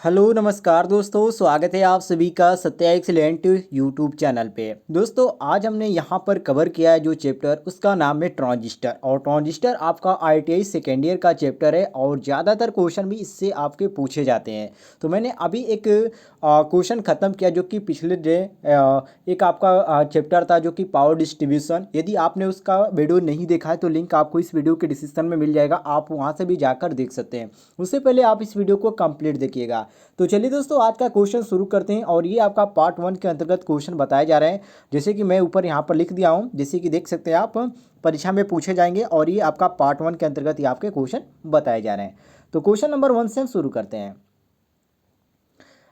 Hello नमस्कार दोस्तों, स्वागत है आप सभी का सत्या एक्सीलेंट यूट्यूब चैनल पे। दोस्तों आज हमने यहाँ पर कवर किया है जो चैप्टर, उसका नाम है ट्रांजिस्टर। और ट्रांजिस्टर आपका आईटीआई सेकेंड ईयर का चैप्टर है और ज़्यादातर क्वेश्चन भी इससे आपके पूछे जाते हैं। तो मैंने अभी एक क्वेश्चन ख़त्म किया जो कि पिछले डे एक आपका चैप्टर था जो कि पावर डिस्ट्रीब्यूशन। यदि आपने उसका वीडियो नहीं देखा है तो लिंक आपको इस वीडियो के डिस्क्रिप्शन में मिल जाएगा, आप वहाँ से भी जाकर देख सकते हैं। उससे पहले आप इस वीडियो को कंप्लीट देखिएगा। तो चलिए दोस्तों आज का क्वेश्चन शुरू करते हैं और ये आपका पार्ट 1 के अंतर्गत क्वेश्चन बताए जा रहे हैं। जैसे कि मैं ऊपर यहाँ पर लिख दिया हूँ, जैसे कि देख सकते हैं आप, परीक्षा में पूछे जाएंगे और ये आपका पार्ट 1 के अंतर्गत ये आपके क्वेश्चन बताए जा रहे हैं। तो क्वेश्चन नंबर 1 से हम शुरू करते हैं।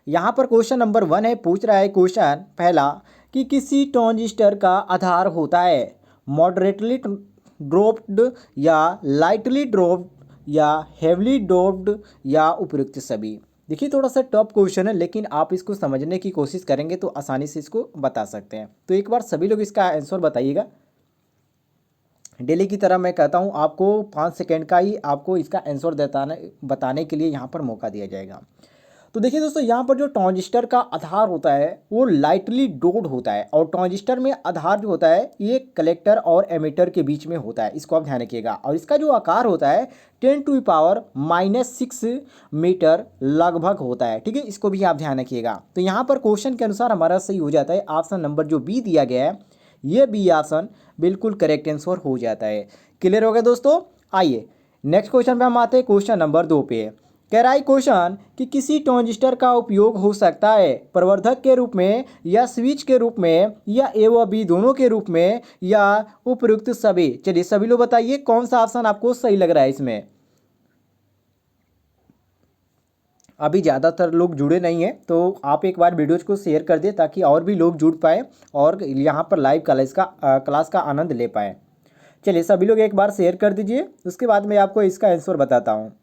यहाँ पर क्वेश्चन नंबर 1 है, पूछ रहा है क्वेश्चन पहला कि किसी ट्रांजिस्टर का आधार होता है मॉडरेटली ड्रॉप्ड या लाइटली ड्रॉप्ड या हेवली ड्रॉप्ड या उपयुक्त सभी। देखिए थोड़ा सा टफ क्वेश्चन है, लेकिन आप इसको समझने की कोशिश करेंगे तो आसानी से इसको बता सकते हैं। तो एक बार सभी लोग इसका आंसर बताइएगा। डेली की तरह मैं कहता हूँ आपको 5 सेकेंड का ही आपको इसका आंसर बताने के लिए यहाँ पर मौका दिया जाएगा। तो देखिए दोस्तों, यहाँ पर जो ट्रांजिस्टर का आधार होता है वो लाइटली डोप्ड होता है और ट्रांजिस्टर में आधार जो होता है ये कलेक्टर और एमिटर के बीच में होता है, इसको आप ध्यान रखिएगा। और इसका जो आकार होता है 10⁻⁻6 मीटर लगभग होता है, ठीक है, इसको भी आप ध्यान रखिएगा। तो यहाँ पर क्वेश्चन के अनुसार हमारा सही हो जाता है ऑप्शन नंबर जो बी दिया गया है, ये बी ऑप्शन बिल्कुल करेक्ट आंसर हो जाता है। क्लियर हो गया दोस्तों। आइए नेक्स्ट क्वेश्चन पे हम आते हैं, क्वेश्चन नंबर 2 पे। कह रहा है क्वेश्चन कि किसी ट्रांजिस्टर का उपयोग हो सकता है प्रवर्धक के रूप में या स्विच के रूप में या ए व बी दोनों के रूप में या उपयुक्त सभी। चलिए सभी लोग बताइए कौन सा ऑप्शन आपको सही लग रहा है इसमें। अभी ज़्यादातर लोग जुड़े नहीं हैं तो आप एक बार वीडियोज को शेयर कर दें ताकि और भी लोग जुड़ पाए और यहाँ पर लाइव क्लास का आनंद ले पाए। चलिए सभी लोग एक बार शेयर कर दीजिए, उसके बाद मैं आपको इसका आंसर बताता हूँ।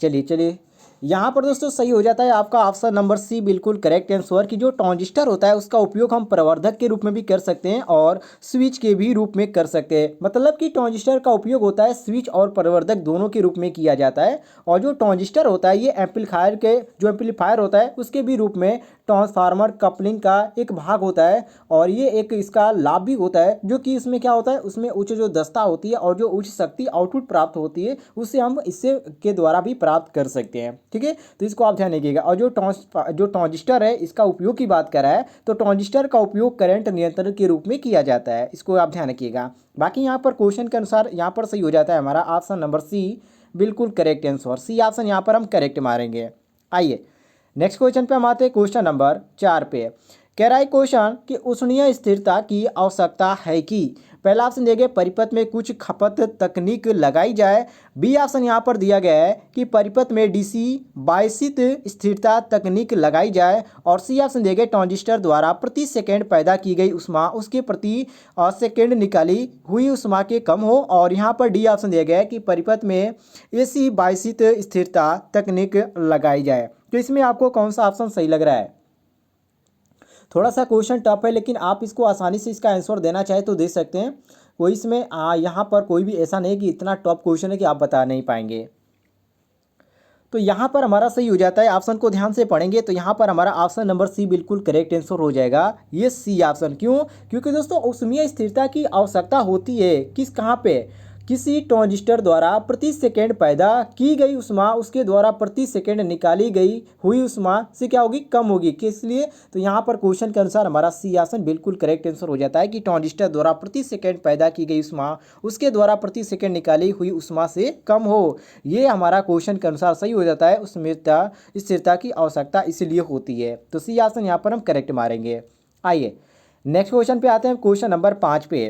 चलिए चलिए यहाँ पर दोस्तों सही हो जाता है आपका ऑप्शन नंबर सी बिल्कुल करेक्ट आंसर कि जो ट्रांजिस्टर होता है उसका उपयोग हम प्रवर्धक के रूप में भी कर सकते हैं और स्विच के भी रूप में कर सकते हैं। मतलब कि ट्रांजिस्टर का उपयोग होता है स्विच और प्रवर्धक दोनों के रूप में किया जाता है। और जो ट्रांजिस्टर होता है ये एम्पलीफायर होता है उसके भी रूप में ट्रांसफार्मर कपलिंग का एक भाग होता है। और ये एक इसका लाभ भी होता है जो कि इसमें क्या होता है, उसमें उच्च जो दक्षता होती है और जो उच्च शक्ति आउटपुट प्राप्त होती है उससे हम इससे के द्वारा भी प्राप्त कर सकते हैं, ठीक है। तो इसको आप ध्यान रखिएगा। और जो ट्रांजिस्टर है इसका उपयोग की बात कर रहा है तो ट्रांजिस्टर का उपयोग करंट नियंत्रण के रूप में किया जाता है, इसको आप ध्यान रखिएगा। बाकी यहाँ पर क्वेश्चन के अनुसार यहाँ पर सही हो जाता है हमारा ऑप्शन नंबर सी बिल्कुल करेक्ट आंसर, सी ऑप्शन यहाँ पर हम करेक्ट मारेंगे। आइए नेक्स्ट क्वेश्चन पे हम आते हैं, क्वेश्चन नंबर 4 पे। कह रहा है क्वेश्चन कि उष्णीय स्थिरता की आवश्यकता है कि पहला ऑप्शन दिया गया परिपथ में कुछ खपत तकनीक लगाई जाए। बी ऑप्शन यहाँ पर दिया गया है कि परिपथ में डीसी बायसित स्थिरता तकनीक लगाई जाए। और सी ऑप्शन दिया गया ट्रांजिस्टर द्वारा प्रति सेकंड पैदा की गई उष्मा उसके प्रति सेकंड निकाली हुई उष्मा के कम हो। और यहाँ पर डी ऑप्शन दिया गया है कि परिपथ में एसी बायसित स्थिरता तकनीक लगाई जाए। तो इसमें आपको कौन सा ऑप्शन सही लग रहा है। थोड़ा सा क्वेश्चन टफ है लेकिन आप इसको आसानी से इसका आंसर देना चाहे तो दे सकते हैं। कोई इसमें यहाँ पर कोई भी ऐसा नहीं कि इतना टफ क्वेश्चन है कि आप बता नहीं पाएंगे। तो यहाँ पर हमारा सही हो जाता है, ऑप्शन को ध्यान से पढ़ेंगे तो यहाँ पर हमारा ऑप्शन नंबर सी बिल्कुल करेक्ट आंसर हो जाएगा, ये सी ऑप्शन। क्यों? क्योंकि दोस्तों ऊष्मीय स्थिरता की आवश्यकता होती है किस कहाँ पे, किसी ट्रांजिस्टर द्वारा प्रति सेकंड पैदा की गई उष्मा उसके द्वारा प्रति सेकंड निकाली गई हुई उष्मा से क्या होगी, कम होगी। किस लिए? तो यहाँ पर क्वेश्चन के अनुसार हमारा सी ऑप्शन बिल्कुल करेक्ट आंसर हो जाता है कि ट्रांजिस्टर द्वारा प्रति सेकंड पैदा की गई उष्मा उसके द्वारा प्रति सेकंड निकाली हुई उष्मा से कम हो। ये हमारा क्वेश्चन के अनुसार सही हो जाता है, उष्मीयता स्थिरता की आवश्यकता इसलिए होती है। तो सी ऑप्शन यहाँ पर हम करेक्ट मारेंगे। आइए नेक्स्ट क्वेश्चन पे आते हैं, क्वेश्चन नंबर 5 पे।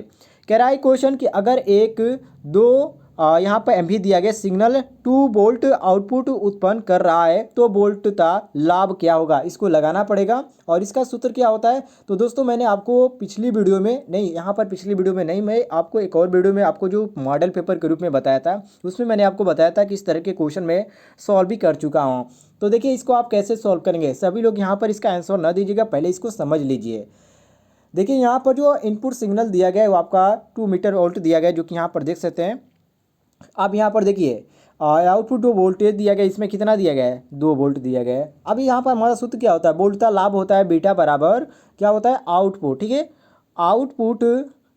कह रहा है क्वेश्चन कि अगर एक दो यहाँ पर एम भी दिया गया सिग्नल 2 वोल्ट आउटपुट उत्पन्न कर रहा है तो वोल्टता लाभ क्या होगा, इसको लगाना पड़ेगा। और इसका सूत्र क्या होता है, तो दोस्तों मैंने आपको पिछली वीडियो में नहीं, यहाँ पर पिछली वीडियो में नहीं, मैं आपको एक और वीडियो में आपको जो मॉडल पेपर के रूप में बताया था उसमें मैंने आपको बताया था कि इस तरह के क्वेश्चन में सॉल्व भी कर चुका हूँ। तो देखिए इसको आप कैसे सॉल्व करेंगे, सभी लोग यहाँ पर इसका आंसर न दीजिएगा, पहले इसको समझ लीजिए। देखिए यहाँ पर जो इनपुट सिग्नल दिया गया है वो आपका 2 मीटर वोल्ट दिया गया है जो कि यहाँ पर देख सकते हैं। अब यहाँ पर देखिए आउटपुट जो वोल्टेज दिया गया इसमें कितना दिया गया है 2 वोल्ट दिया गया है। अभी यहाँ पर हमारा सूत्र क्या होता है, वोल्टता लाभ होता है बीटा बराबर क्या होता है आउटपुट, ठीक है, आउटपुट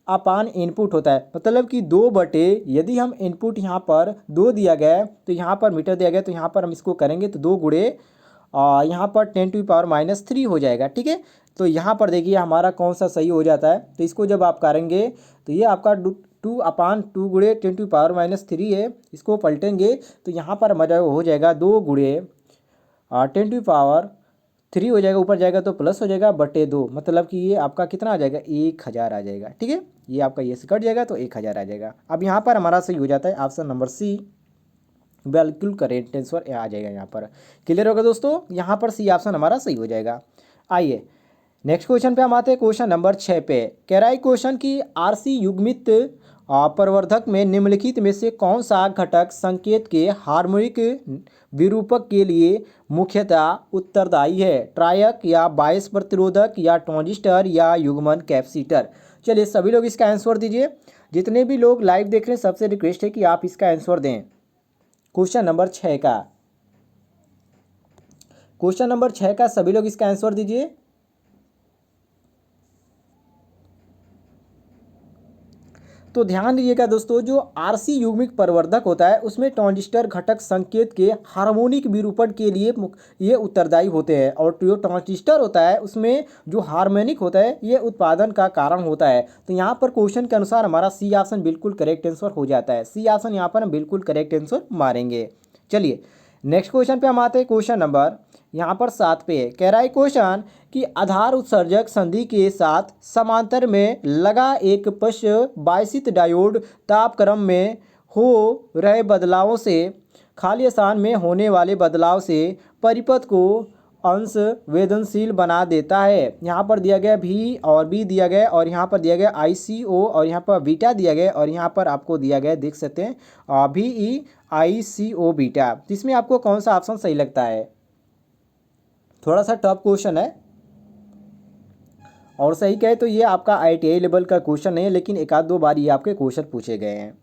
अपान इनपुट होता है। मतलब कि 2 बटे यदि हम इनपुट यहाँ पर 2 दिया गया है तो यहाँ पर मीटर दिया गया है, तो यहाँ पर हम इसको करेंगे तो 2 गुणे यहाँ पर 10⁻³ हो जाएगा, ठीक है। तो यहाँ पर देखिए हमारा कौन सा सही हो जाता है, तो इसको जब आप करेंगे तो ये आपका 2/2 गुणे 10⁻³ है, इसको पलटेंगे तो यहाँ पर हमारा हो जाएगा 2 गुणे 10⁻³ हो जाएगा, ऊपर जाएगा तो प्लस हो जाएगा बटे 2, मतलब कि ये आपका कितना आ जाएगा 1000 आ जाएगा, ठीक है। ये आपका ये से कट जाएगा तो 1000 आ जाएगा। अब यहाँ पर हमारा सही हो जाता है ऑप्शन नंबर सी, बिल्कुल करेक्ट आंसर आ जाएगा। यहाँ पर क्लियर होगा दोस्तों, यहाँ पर सी ऑप्शन हमारा सही हो जाएगा। आइए नेक्स्ट क्वेश्चन पे हम आते हैं, क्वेश्चन नंबर 6 पे। कह रहा है क्वेश्चन की आरसी युग्मित प्रवर्धक में निम्नलिखित में से कौन सा घटक संकेत के हार्मोनिक विरूपक के लिए मुख्यतः उत्तरदायी है, ट्रायक या बायस प्रतिरोधक या ट्रांजिस्टर या युग्मन कैपेसिटर। चलिए सभी लोग इसका आंसर दीजिए, जितने भी लोग लाइव देख रहे हैं सबसे रिक्वेस्ट है कि आप इसका आंसर दें। क्वेश्चन नंबर 6 का, क्वेश्चन नंबर 6 का सभी लोग इसका आंसर दीजिए। तो ध्यान दीजिएगा दोस्तों, जो आरसी युग्मिक प्रवर्धक होता है उसमें ट्रांजिस्टर घटक संकेत के हार्मोनिक विरूपण के लिए ये उत्तरदायी होते हैं, और जो ट्रांजिस्टर होता है उसमें जो हार्मोनिक होता है ये उत्पादन का कारण होता है। तो यहाँ पर क्वेश्चन के अनुसार हमारा सी ऑप्शन बिल्कुल करेक्ट आंसर हो जाता है। सी ऑप्शन यहाँ पर हम बिल्कुल करेक्ट आंसर मारेंगे। चलिए नेक्स्ट क्वेश्चन पे हम आते हैं, क्वेश्चन नंबर यहाँ पर 7 पे। कह रहा है क्वेश्चन कि आधार उत्सर्जक संधि के साथ समांतर में लगा एक पश्च बायसित डायोड तापक्रम में हो रहे बदलावों से खाली स्थान में होने वाले बदलाव से परिपथ को अंश वेदनशील बना देता है। यहाँ पर दिया गया भी और बी दिया गया, और यहाँ पर दिया गया ICO, और यहाँ पर बीटा दिया गया, और यहाँ पर आपको दिया गया देख सकते हैं VEICO बीटा। इसमें आपको कौन सा ऑप्शन सही लगता है? थोड़ा सा टफ क्वेश्चन है, और सही कहे तो ये आपका ITI लेवल का क्वेश्चन नहीं है, लेकिन एक आध दो बार ये आपके क्वेश्चन पूछे गए हैं।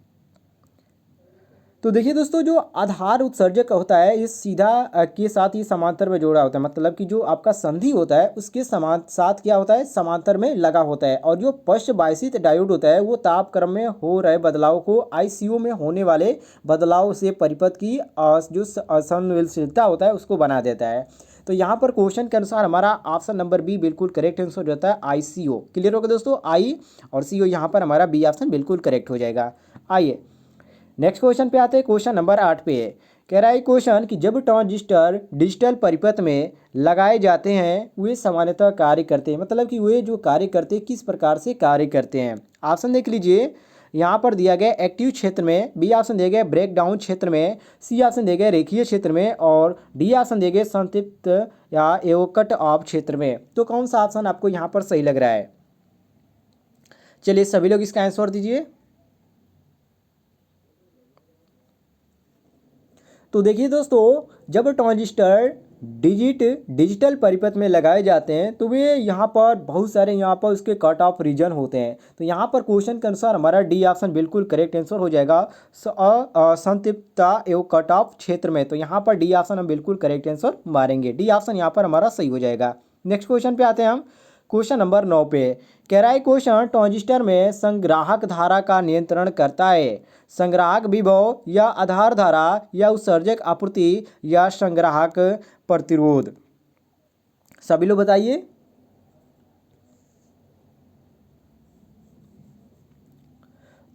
तो देखिए दोस्तों, जो आधार उत्सर्जक होता है ये सीधा के साथ ही समांतर में जोड़ा होता है, मतलब कि जो आपका संधि होता है उसके साथ क्या होता है समांतर में लगा होता है। और जो पश्च बायसित डायोड होता है वो तापक्रम में हो रहे बदलाव को ICO में होने वाले बदलाव से परिपथ की जो असंवेदनशीलता होता है उसको बना देता है। तो यहाँ पर क्वेश्चन के अनुसार हमारा ऑप्शन नंबर बी बिल्कुल करेक्ट आंसर हो जाता है ICO। क्लियर होगा दोस्तों, I और CO यहाँ पर हमारा बी ऑप्शन बिल्कुल करेक्ट हो जाएगा। आइए नेक्स्ट क्वेश्चन पे आते हैं, क्वेश्चन नंबर 8 पे। कह रहा है क्वेश्चन कि जब ट्रांजिस्टर डिजिटल परिपथ में लगाए जाते हैं वे सामान्यतः कार्य करते हैं, मतलब कि वे जो कार्य करते हैं किस प्रकार से कार्य करते हैं। ऑप्शन देख लीजिए, यहाँ पर दिया गया एक्टिव क्षेत्र में, बी ऑप्शन दिया गया ब्रेक डाउन क्षेत्र में, सी ऑप्शन दिया गया रेखीय क्षेत्र में, और डी ऑप्शन दिया गया संतृप्त या एवं कट ऑफ क्षेत्र में। तो कौन सा ऑप्शन आपको यहाँ पर सही लग रहा है? चलिए सभी लोग इसका आंसर दीजिए। तो देखिए दोस्तों, जब ट्रांजिस्टर डिजिटल परिपथ में लगाए जाते हैं तो वे यहाँ पर बहुत सारे यहाँ पर उसके कट ऑफ रीजन होते हैं। तो यहाँ पर क्वेश्चन के अनुसार हमारा डी ऑप्शन बिल्कुल करेक्ट आंसर हो जाएगा असंतृप्तता एवं कट ऑफ क्षेत्र में। तो यहाँ पर डी ऑप्शन हम बिल्कुल करेक्ट आंसर मारेंगे, डी ऑप्शन यहाँ पर हमारा सही हो जाएगा। नेक्स्ट क्वेश्चन पे आते हैं हम, क्वेश्चन नंबर 9 पे। कह रहा है क्वेश्चन ट्रांजिस्टर में संग्राहक धारा का नियंत्रण करता है, संग्राहक विभव या आधार धारा या उत्सर्जक आपूर्ति या संग्राहक प्रतिरोध। सभी लोग बताइए।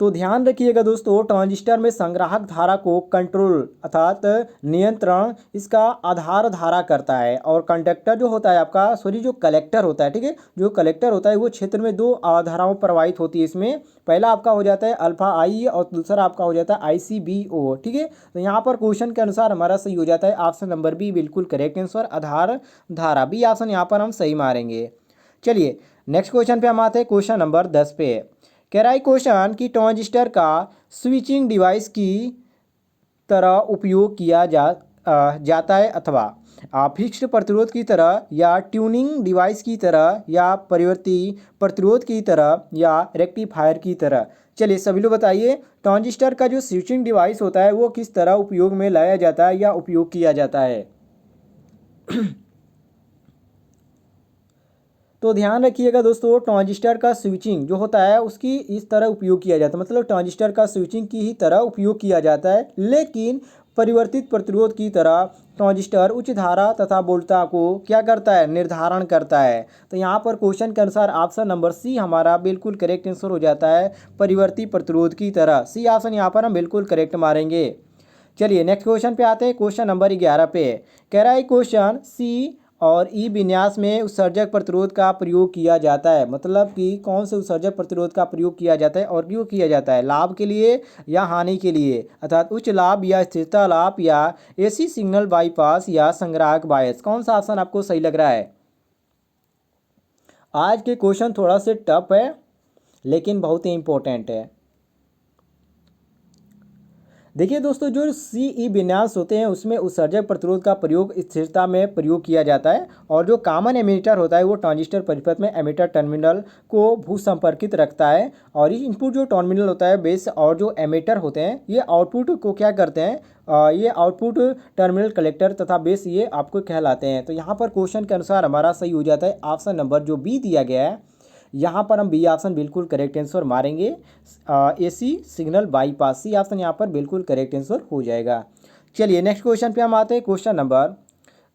तो ध्यान रखिएगा दोस्तों, ट्रांजिस्टर में संग्राहक धारा को कंट्रोल अर्थात नियंत्रण इसका आधार धारा करता है, और कंडक्टर जो होता है आपका जो कलेक्टर होता है, ठीक है, जो कलेक्टर होता है वो क्षेत्र में 2 धाराओं प्रवाहित होती है। इसमें पहला आपका हो जाता है अल्फा आई और दूसरा आपका हो जाता है ICBO, ठीक है। तो यहाँ पर क्वेश्चन के अनुसार हमारा सही हो जाता है ऑप्शन नंबर बी बिल्कुल करेक्ट आंसर, आधार धारा, बी ऑप्शन यहाँ पर हम सही मारेंगे। चलिए नेक्स्ट क्वेश्चन पे हम आते हैं, क्वेश्चन नंबर 10 पे। कह रहा है क्वेश्चन कि ट्रांजिस्टर का स्विचिंग डिवाइस की तरह उपयोग किया जाता है अथवा फिक्स्ड प्रतिरोध की तरह या ट्यूनिंग डिवाइस की तरह या परिवर्ती प्रतिरोध की तरह या रेक्टिफायर की तरह। चलिए सभी लोग बताइए, ट्रांजिस्टर का जो स्विचिंग डिवाइस होता है वो किस तरह उपयोग में लाया जाता है या उपयोग किया जाता है। तो ध्यान रखिएगा दोस्तों, ट्रांजिस्टर का स्विचिंग जो होता है उसकी इस तरह उपयोग किया जाता है, मतलब ट्रांजिस्टर का स्विचिंग की ही तरह उपयोग किया जाता है, लेकिन परिवर्तित प्रतिरोध की तरह ट्रांजिस्टर उच्च धारा तथा वोल्टता को क्या करता है, निर्धारण करता है। तो यहाँ पर क्वेश्चन के अनुसार ऑप्शन नंबर सी हमारा बिल्कुल करेक्ट आंसर हो जाता है, परिवर्तित प्रतिरोध की तरह। सी ऑप्शन यहाँ पर हम बिल्कुल करेक्ट मारेंगे। चलिए नेक्स्ट क्वेश्चन पे आते हैं, क्वेश्चन नंबर 11 पे। कह रहा है क्वेश्चन सी और ई विन्यास में उत्सर्जक प्रतिरोध का प्रयोग किया जाता है, मतलब कि कौन से उत्सर्जक प्रतिरोध का प्रयोग किया जाता है और क्यों किया जाता है, लाभ के लिए या हानि के लिए, अर्थात उच्च लाभ या स्थिरता लाभ या एसी सिग्नल बाईपास या संग्राहक बायस। कौन सा ऑप्शन आपको सही लग रहा है। आज के क्वेश्चन थोड़ा से टफ है लेकिन बहुत ही इंपॉर्टेंट है। देखिए दोस्तों, जो सीई विन्यास होते हैं उसमें उत्सर्जक प्रतिरोध का प्रयोग स्थिरता में प्रयोग किया जाता है, और जो कॉमन एमिटर होता है वो ट्रांजिस्टर परिपथ में एमिटर टर्मिनल को भू संपर्कित रखता है, और ये इनपुट जो टर्मिनल होता है बेस और जो एमिटर होते हैं ये आउटपुट को क्या करते हैं, ये आउटपुट टर्मिनल कलेक्टर तथा बेस ये आपको कहलाते हैं। तो यहाँ पर क्वेश्चन के अनुसार हमारा सही हो जाता है ऑप्शन नंबर जो बी दिया गया है, यहाँ पर हम बी ऑप्शन बिल्कुल करेक्ट आंसर मारेंगे। AC signal bypass, C option यहाँ पर बिल्कुल करेक्ट आंसर हो जाएगा। चलिए नेक्स्ट क्वेश्चन पे हम आते हैं, क्वेश्चन नंबर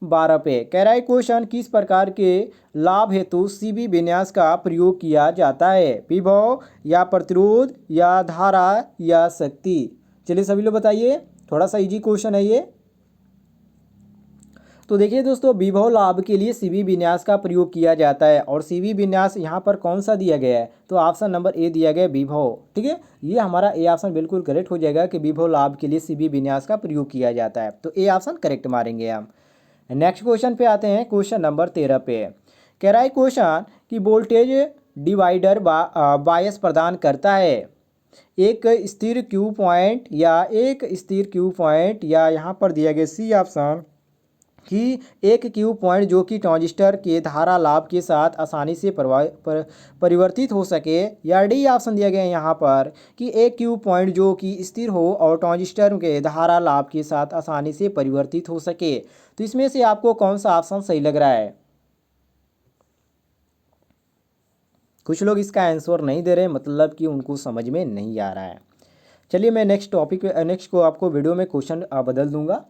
12 पे। कह रहा है क्वेश्चन किस प्रकार के लाभ हेतु सीबी विन्यास का प्रयोग किया जाता है, विभव या प्रतिरोध या धारा या शक्ति। चलिए सभी लोग बताइए, थोड़ा सा इजी क्वेश्चन है ये। तो देखिए दोस्तों, विभव लाभ के लिए सीवी विन्यास का प्रयोग किया जाता है, और सीवी विन्यास यहाँ पर कौन सा दिया गया है, तो ऑप्शन नंबर ए दिया गया है, विभव। ठीक है, ये हमारा ए ऑप्शन बिल्कुल करेक्ट हो जाएगा कि विभव लाभ के लिए सीवी विन्यास का प्रयोग किया जाता है, तो ए ऑप्शन करेक्ट मारेंगे हम। नेक्स्ट क्वेश्चन पे आते हैं, क्वेश्चन नंबर 13 पे। कह रहा है क्वेश्चन कि वोल्टेज डिवाइडर बायस प्रदान करता है, एक स्थिर क्यू पॉइंट या एक स्थिर क्यू पॉइंट, या यहाँ पर दिया गया सी ऑप्शन कि एक क्यू पॉइंट जो कि ट्रांजिस्टर के धारा लाभ के साथ आसानी से परिवर्तित हो सके, या डी ऑप्शन दिया गया है यहाँ पर कि एक क्यू पॉइंट जो कि स्थिर हो और ट्रांजिस्टर के धारा लाभ के साथ आसानी से परिवर्तित हो सके। तो इसमें से आपको कौन सा ऑप्शन सही लग रहा है। कुछ लोग इसका आंसर नहीं दे रहे, मतलब कि उनको समझ में नहीं आ रहा है। चलिए मैं नेक्स्ट को आपको वीडियो में क्वेश्चन बदल दूंगा।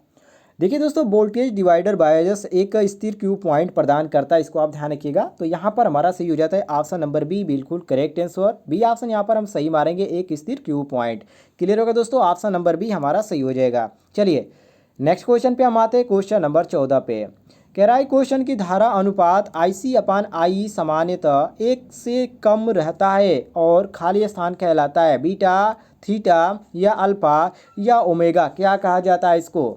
देखिए दोस्तों, वोल्टेज डिवाइडर बायस एक स्थिर क्यू पॉइंट प्रदान करता है, इसको आप ध्यान रखिएगा। तो यहाँ पर हमारा सही हो जाता है ऑप्शन नंबर बी, बिल्कुल करेक्ट आंसर। बी ऑप्शन यहाँ पर हम सही मारेंगे, एक स्थिर क्यू पॉइंट। क्लियर होगा दोस्तों, ऑप्शन नंबर बी हमारा सही हो जाएगा। चलिए नेक्स्ट क्वेश्चन पे हम आते हैं, क्वेश्चन नंबर 14 पे। कह रहा है क्वेश्चन की धारा अनुपात IC/I सामान्यतः 1 से कम रहता है और खाली स्थान कहलाता है, बीटा, थीटा या अल्फा या ओमेगा, क्या कहा जाता है इसको।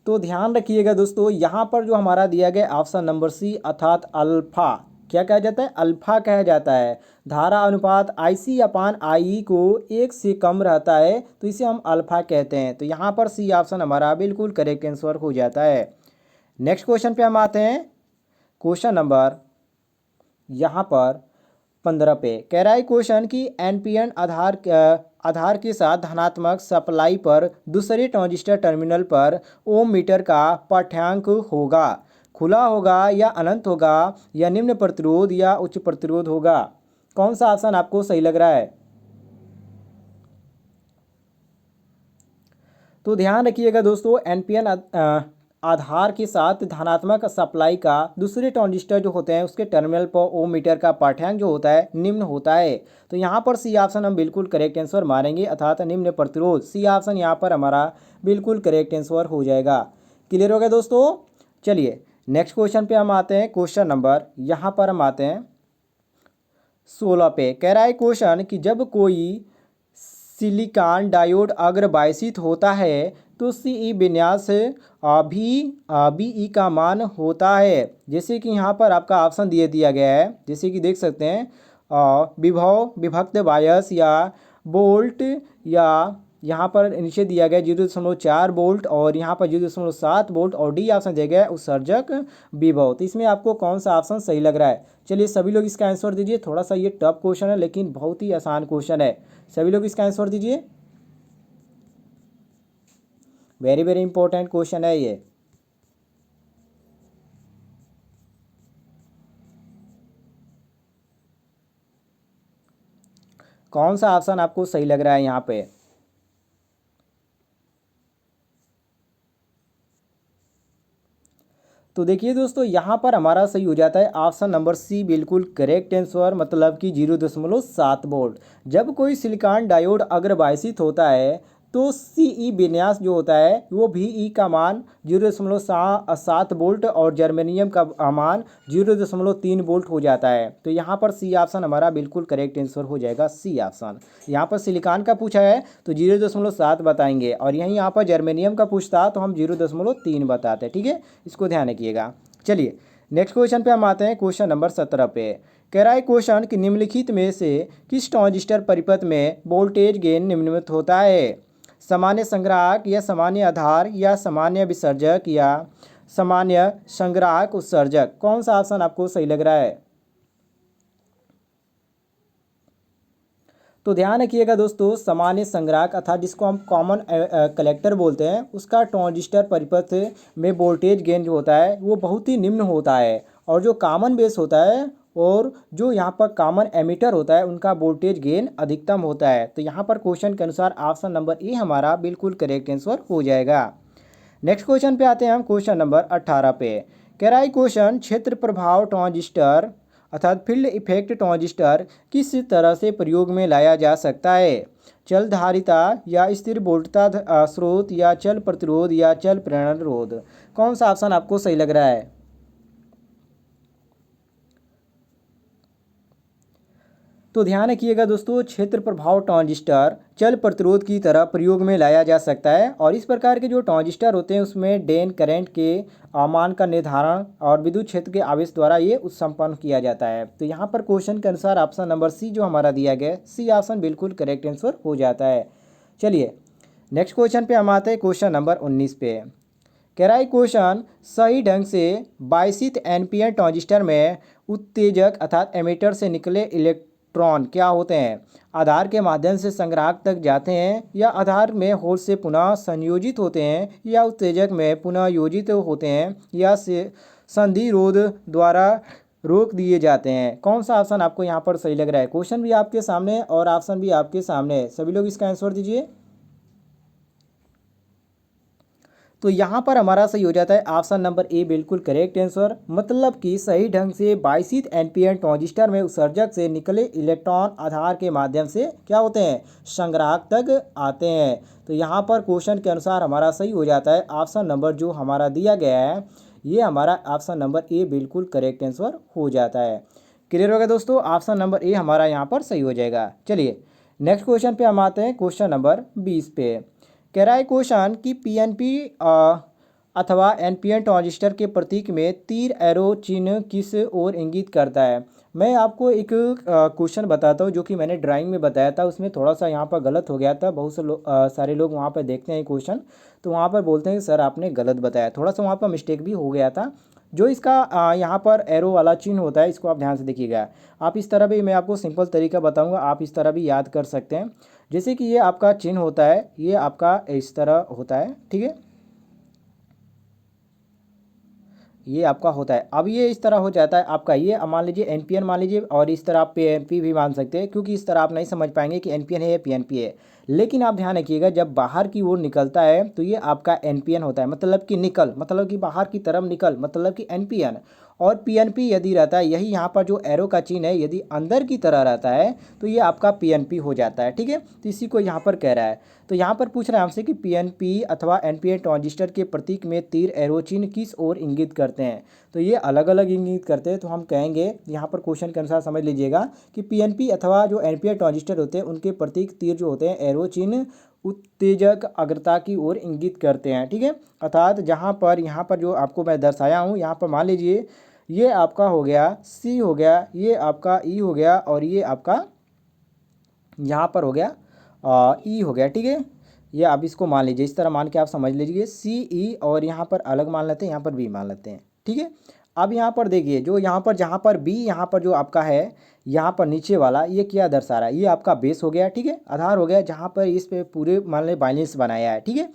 तो ध्यान रखिएगा दोस्तों, यहाँ पर जो हमारा दिया गया ऑप्शन नंबर सी अर्थात अल्फा, क्या कहा जाता है, अल्फा कहा जाता है। धारा अनुपात IC/I को 1 से कम रहता है तो इसे हम अल्फा कहते हैं। तो यहाँ पर सी ऑप्शन हमारा बिल्कुल करेक्ट आंसर हो जाता है। नेक्स्ट क्वेश्चन पे हम आते हैं, क्वेश्चन नंबर यहाँ पर 15 पे। कह रहा है क्वेश्चन कि NPN आधार के साथ धनात्मक सप्लाई पर दूसरे ट्रांजिस्टर टर्मिनल पर ओम मीटर का पाठ्यांक होगा, खुला होगा या अनंत होगा, या निम्न प्रतिरोध या उच्च प्रतिरोध होगा। कौन सा ऑप्शन आपको सही लग रहा है। तो ध्यान रखिएगा दोस्तों, NPN आधार के साथ धनात्मक सप्लाई का दूसरे ट्रांजिस्टर जो होते हैं उसके टर्मिनल पर ओम मीटर का पाठ्यांक जो होता है निम्न होता है। तो यहाँ पर सी ऑप्शन हम बिल्कुल करेक्ट आंसर मारेंगे, अर्थात निम्न प्रतिरोध। सी ऑप्शन यहाँ पर हमारा बिल्कुल करेक्ट आंसर हो जाएगा। क्लियर हो गया दोस्तों। चलिए नेक्स्ट क्वेश्चन पे हम आते हैं, क्वेश्चन नंबर यहाँ पर हम आते हैं 16 पे। कह रहा है क्वेश्चन कि जब कोई सिलिकॉन डायोड अग्र बायसित होता है तो सीई विन्यास BE का मान होता है। जैसे कि यहाँ पर आपका ऑप्शन दिया गया है, जैसे कि देख सकते हैं विभव विभक्त बायस या बोल्ट यहाँ पर नीचे दिया गया 0.4 वोल्ट और यहाँ पर 0.7 वोल्ट और डी ऑप्शन दिया गया है उत्सर्जक विभव। तो इसमें आपको कौन सा ऑप्शन सही लग रहा है? चलिए सभी लोग इसका आंसर दीजिए। थोड़ा सा ये टफ क्वेश्चन है लेकिन बहुत ही आसान क्वेश्चन है। सभी लोग इसका आंसर दीजिए। वेरी वेरी इंपॉर्टेंट क्वेश्चन है ये। कौन सा ऑप्शन आपको सही लग रहा है यहाँ पे? तो देखिए दोस्तों, यहाँ पर हमारा सही हो जाता है ऑप्शन नंबर सी बिल्कुल करेक्ट आंसर, मतलब कि 0.7 वोल्ट। जब कोई सिलिकॉन डायोड अग्रवाइशित होता है तो सीई विन्यास जो होता है वो VE का मान 0.7 वोल्ट और जर्मेनियम का मान 0.3 वोल्ट हो जाता है। तो यहाँ पर सी ऑप्शन हमारा बिल्कुल करेक्ट आंसर हो जाएगा, सी ऑप्शन। यहाँ पर सिलिकॉन का पूछा है तो 0.7 बताएंगे और यहीं यहाँ पर जर्मेनियम का पूछता तो हम 0.3 बताते। ठीक है, इसको ध्यान रखिएगा। चलिए नेक्स्ट क्वेश्चन पे हम आते हैं, क्वेश्चन नंबर 17 पे। कह रहा है क्वेश्चन कि निम्नलिखित में से किस ट्रांजिस्टर परिपथ में वोल्टेज गेन निम्नलिखित होता है? सामान्य संग्राहक या सामान्य आधार या सामान्य विसर्जक या सामान्य संग्राहक उत्सर्जक? कौन सा ऑप्शन आपको सही लग रहा है? तो ध्यान रखिएगा दोस्तों, सामान्य संग्राहक अर्थात जिसको हम कॉमन कलेक्टर बोलते हैं, उसका ट्रांजिस्टर परिपथ में वोल्टेज गेन जो होता है वो बहुत ही निम्न होता है। और जो कॉमन बेस होता है और जो यहाँ पर कॉमन एमीटर होता है उनका वोल्टेज गेन अधिकतम होता है। तो यहाँ पर क्वेश्चन के अनुसार ऑप्शन नंबर ए हमारा बिल्कुल करेक्ट आंसर हो जाएगा। नेक्स्ट क्वेश्चन पे आते हैं हम, क्वेश्चन नंबर 18 पे। कह रहा है क्वेश्चन क्षेत्र प्रभाव ट्रांजिस्टर अर्थात फील्ड इफेक्ट ट्रांजिस्टर किस तरह से प्रयोग में लाया जा सकता है? चल धारिता या स्थिर वोल्टता स्रोत या चल प्रतिरोध या चल प्रेरण रोध? कौन सा ऑप्शन आपको सही लग रहा है? तो ध्यान रखिएगा दोस्तों, क्षेत्र प्रभाव ट्रांजिस्टर चल प्रतिरोध की तरह प्रयोग में लाया जा सकता है और इस प्रकार के जो ट्रांजिस्टर होते हैं उसमें ड्रेन करंट के मान का निर्धारण और विद्युत क्षेत्र के आवेश द्वारा ये उत्संपन्न किया जाता है। तो यहाँ पर क्वेश्चन के अनुसार ऑप्शन नंबर सी जो हमारा दिया गया है, सी ऑप्शन बिल्कुल करेक्ट आंसर हो जाता है। चलिए नेक्स्ट क्वेश्चन पे हम आते हैं, क्वेश्चन नंबर 19 पे। कह रहा है क्वेश्चन सही ढंग से बायसित एनपीएन ट्रांजिस्टर में उत्तेजक अर्थात एमीटर से निकले इलेक्ट्रॉन क्या होते हैं? आधार के माध्यम से संग्राहक तक जाते हैं या आधार में होल से पुनः संयोजित होते हैं या उत्तेजक में पुनः योजित होते हैं या से संधि रोध द्वारा रोक दिए जाते हैं? कौन सा ऑप्शन आपको यहाँ पर सही लग रहा है? क्वेश्चन भी आपके सामने और ऑप्शन भी आपके सामने है, सभी लोग इसका आंसर दीजिए। तो यहाँ पर हमारा सही हो जाता है ऑप्शन नंबर ए बिल्कुल करेक्ट आंसर, मतलब कि सही ढंग से बायसित एनपीएन ट्रांजिस्टर में उत्सर्जक से निकले इलेक्ट्रॉन आधार के माध्यम से क्या होते हैं? संग्राहक तक आते हैं। तो यहाँ पर क्वेश्चन के अनुसार हमारा सही हो जाता है ऑप्शन नंबर जो हमारा दिया गया है, ये हमारा ऑप्शन नंबर ए बिल्कुल करेक्ट आंसर हो जाता है। क्लियर होगा दोस्तों, ऑप्शन नंबर ए हमारा यहाँ पर सही हो जाएगा। चलिए नेक्स्ट क्वेश्चन पे हम आते हैं, क्वेश्चन नंबर 20 पे। कह रहा है क्वेश्चन कि पीएनपी अथवा एनपीएन ट्रांजिस्टर के प्रतीक में तीर एरो चिन्ह किस ओर इंगित करता है? मैं आपको एक क्वेश्चन बताता हूँ जो कि मैंने ड्राइंग में बताया था, उसमें थोड़ा सा यहाँ पर गलत हो गया था। बहुत से सारे लोग वहाँ पर देखते हैं क्वेश्चन तो वहाँ पर बोलते हैं सर आपने गलत बताया, थोड़ा सा वहाँ पर मिस्टेक भी हो गया था। जो इसका यहाँ पर एरो वाला चिन्ह होता है इसको आप ध्यान से देखिएगा। आप इस तरह भी, मैं आपको सिंपल तरीका बताऊँगा, आप इस तरह भी याद कर सकते हैं। जैसे कि ये आपका चिन्ह होता है, ये आपका इस तरह होता है, ठीक है, ये आपका होता है। अब ये इस तरह हो जाता है आपका, ये मान लीजिए एनपीएन मान लीजिए और इस तरह आप पीएनपी भी मान सकते हैं, क्योंकि इस तरह आप नहीं समझ पाएंगे कि एनपीएन है या पीएनपी है। लेकिन आप ध्यान रखिएगा जब बाहर की ओर निकलता है तो ये आपका एनपीएन होता है, मतलब कि निकल, मतलब कि बाहर की तरफ निकल, मतलब कि एनपीएन। और पीएनपी यदि रहता है, यही यहाँ पर जो एरो का चिन्ह है यदि अंदर की तरह रहता है तो ये आपका पीएनपी हो जाता है। ठीक है, तो इसी को यहाँ पर कह रहा है। तो यहाँ पर पूछ रहा है हमसे कि पीएनपी अथवा एनपीएन ट्रांजिस्टर के प्रतीक में तीर एरो चिन्ह किस ओर इंगित करते हैं? तो ये अलग अलग इंगित करते हैं। तो हम कहेंगे यहाँ पर क्वेश्चन के अनुसार समझ लीजिएगा कि पीएनपी अथवा जो एनपीएन ट्रांजिस्टर होते हैं उनके प्रतीक तीर जो होते हैं एरो चिन्ह उत्तेजक अग्रता की ओर इंगित करते हैं। ठीक है, अर्थात जहाँ पर यहाँ पर जो आपको मैं दर्शाया हूँ, यहाँ पर मान लीजिए ये आपका हो गया सी हो गया, ये आपका ई हो गया और ये आपका यहाँ पर हो गया ई हो गया। ठीक है, ये आप इसको मान लीजिए, इस तरह मान के आप समझ लीजिए सी ई, और यहाँ पर अलग मान लेते हैं, यहाँ पर बी मान लेते हैं, ठीक है। अब यहाँ पर देखिए जो यहाँ पर जहाँ पर बी यहाँ पर जो आपका है यहाँ पर नीचे वाला, ये क्या दर्शा रहा है, ये आपका बेस हो गया, ठीक है, आधार हो गया, जहाँ पर इस पे पूरे मान लें बैलेंस बनाया है, ठीक है।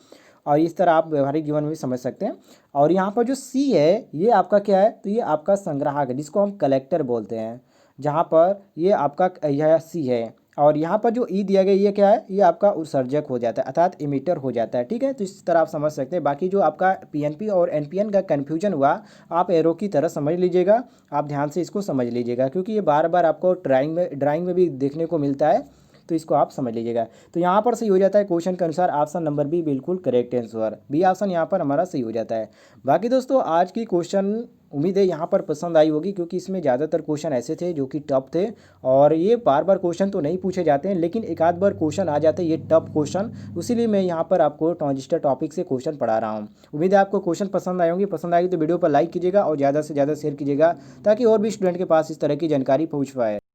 और इस तरह आप व्यवहारिक जीवन में भी समझ सकते हैं। और यहाँ पर जो सी है ये आपका क्या है, तो ये आपका संग्राहक है जिसको हम कलेक्टर बोलते हैं, जहाँ पर ये आपका यह सी है। और यहाँ पर जो ई दिया गया ये क्या है, ये आपका उत्सर्जक हो जाता है अर्थात इमिटर हो जाता है, ठीक है। तो इस तरह आप समझ सकते हैं। बाकी जो आपका पीएनपी और एनपीएन का कन्फ्यूजन हुआ, आप एरो की तरह समझ लीजिएगा, आप ध्यान से इसको समझ लीजिएगा, क्योंकि ये बार बार आपको ड्राइंग में भी देखने को मिलता है, तो इसको आप समझ लीजिएगा। तो यहाँ पर सही हो जाता है क्वेश्चन के अनुसार ऑप्शन नंबर बी बिल्कुल करेक्ट आंसर, बी ऑप्शन यहाँ पर हमारा सही हो जाता है। बाकी दोस्तों आज की क्वेश्चन उम्मीद है यहाँ पर पसंद आई होगी, क्योंकि इसमें ज़्यादातर क्वेश्चन ऐसे थे जो कि टफ थे, और ये बार बार क्वेश्चन तो नहीं पूछे जाते हैं, लेकिन एक आध बार क्वेश्चन आ जाते हैं ये टफ क्वेश्चन, इसीलिए मैं यहाँ पर आपको ट्रांजिस्टर टॉपिक से क्वेश्चन पढ़ा रहा हूँ। उम्मीद है आपको क्वेश्चन पसंद आए होंगे, पसंद आएगी तो वीडियो पर लाइक कीजिएगा और ज़्यादा से ज़्यादा शेयर कीजिएगा, ताकि और भी स्टूडेंट के पास इस तरह की जानकारी पहुँच पाए।